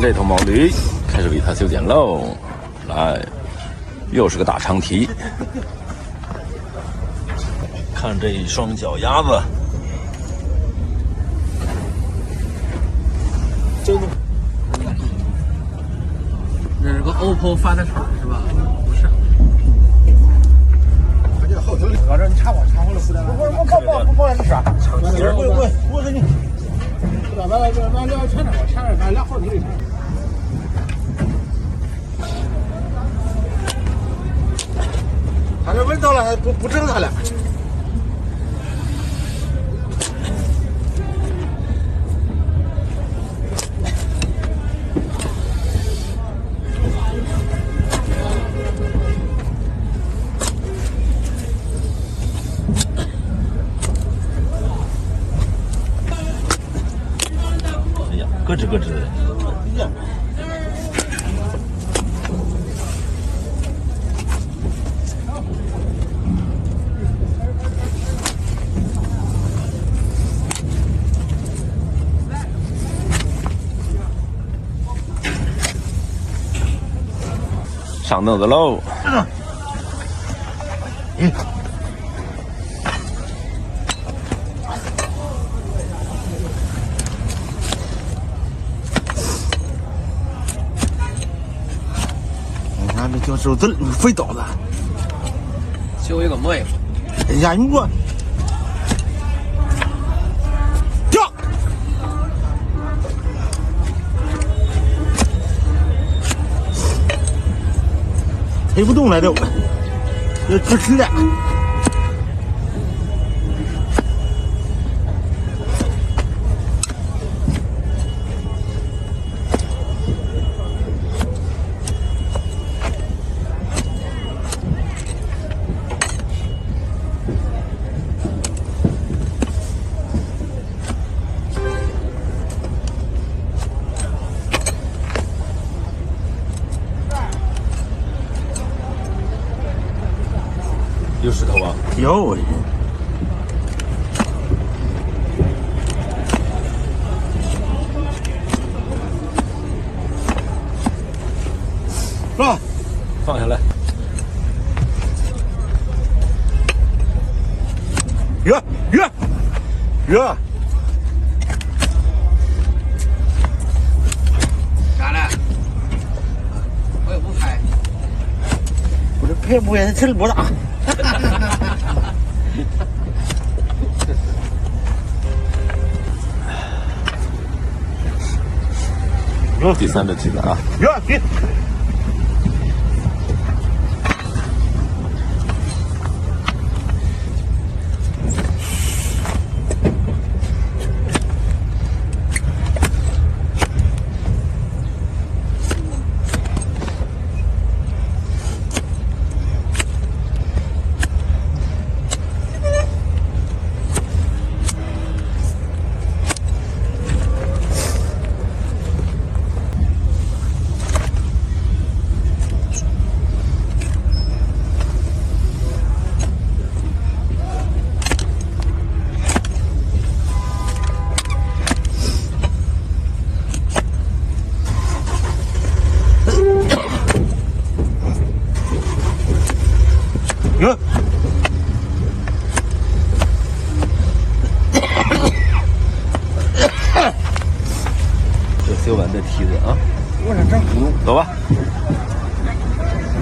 这头毛驴开始为它修剪喽。来，又是个大长蹄。看这一双脚丫子，这是个 OPPO Find X 是吧？不是。他这后头里，搁这你查我了，不是啥，我给你，咱俩全着，前面咱俩后头里。他这闻到了，还不整他了。哎呀，咯吱咯吱的。上凳子喽！你看这脚手子飞刀子，修一个妹夫。哎呀，你我掉，推不动了都，要支持了。有石头啊？有。是吧？放下来。热。咋了？我也不拍。我这拍不也吃不大。第三只蹄子啊！别。这修完这蹄子啊，我这真咕噜。走吧。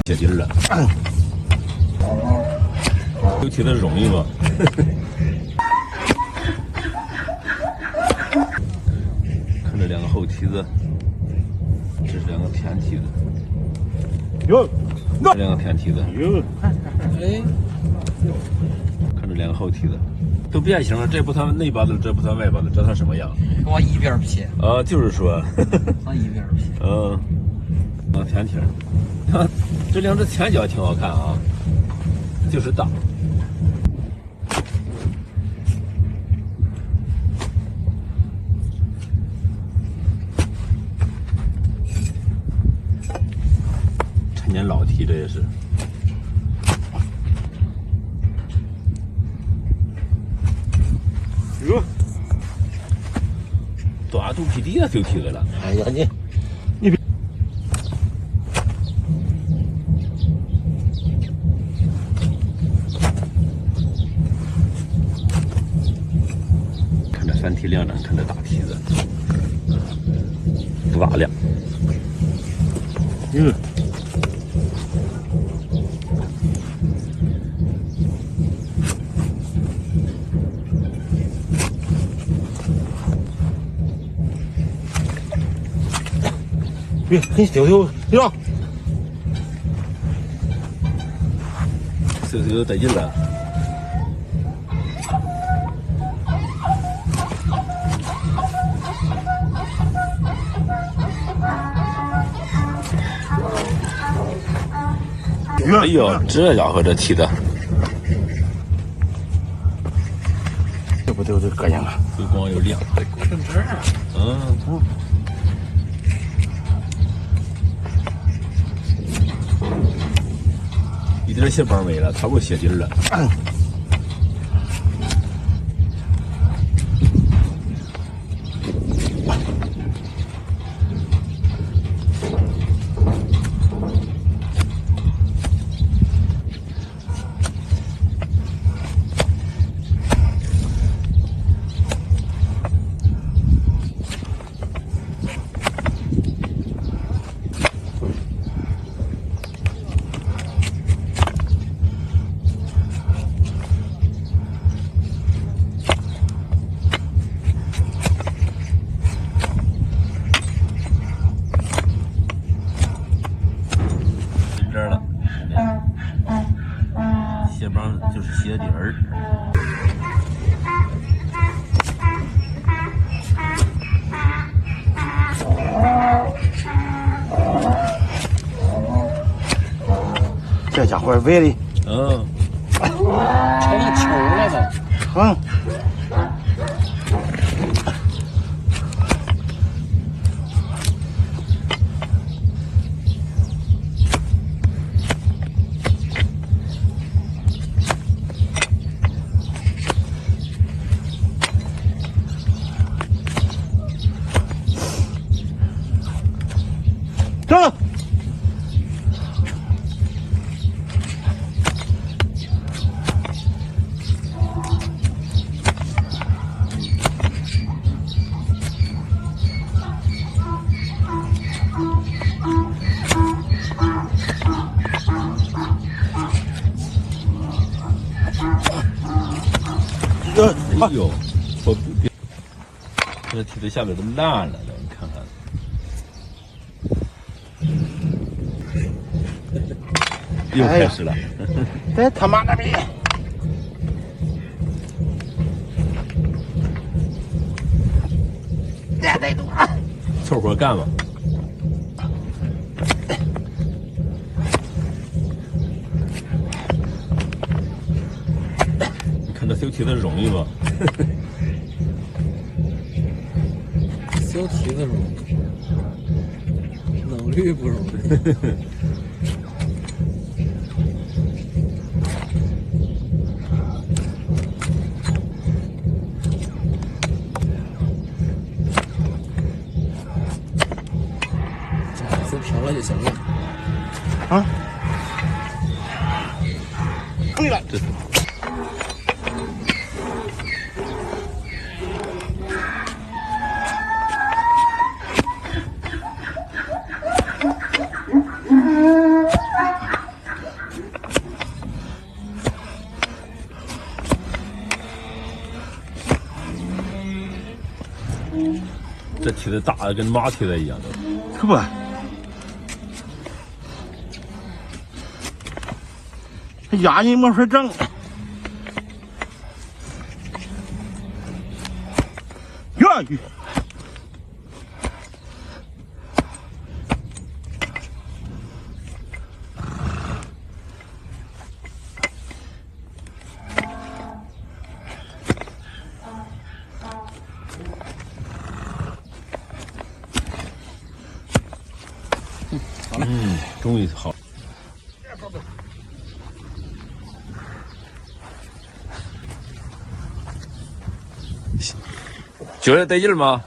解筋了。修蹄子容易吗？看这两个后蹄子，这是两个前蹄子。有，这两个前蹄子。有。哎，看这两个后蹄子，都变形了，这不算内八字，这不算外八字，这算什么样？往一边撇。啊，就是说，往一边撇。前蹄儿，这两只前脚挺好看啊，就是大。陈年老蹄，这也是。哟，抓肚皮底下就蹄子了。哎呀你，三体两张看这大梯子，不大亮。别，给丢丢丢。有得劲了。哎呦，这家伙这踢的，这不就膈应了？又光又亮，看这儿，嗯。一点血帮没了，差不多血底了。这儿了，鞋帮就是鞋底儿。这家伙喂的，成了球了都。走。哎呦，这梯子下面都烂了，你看看。又开始了，这他妈的逼！这多，凑合干吧。你看这修梯子容易吗？修梯子容易，弄绿不容易。平了就行了。啊！对了，这这梯子大的跟马梯子一样的，可不。压你没法整。呀！终于好。觉得得劲吗？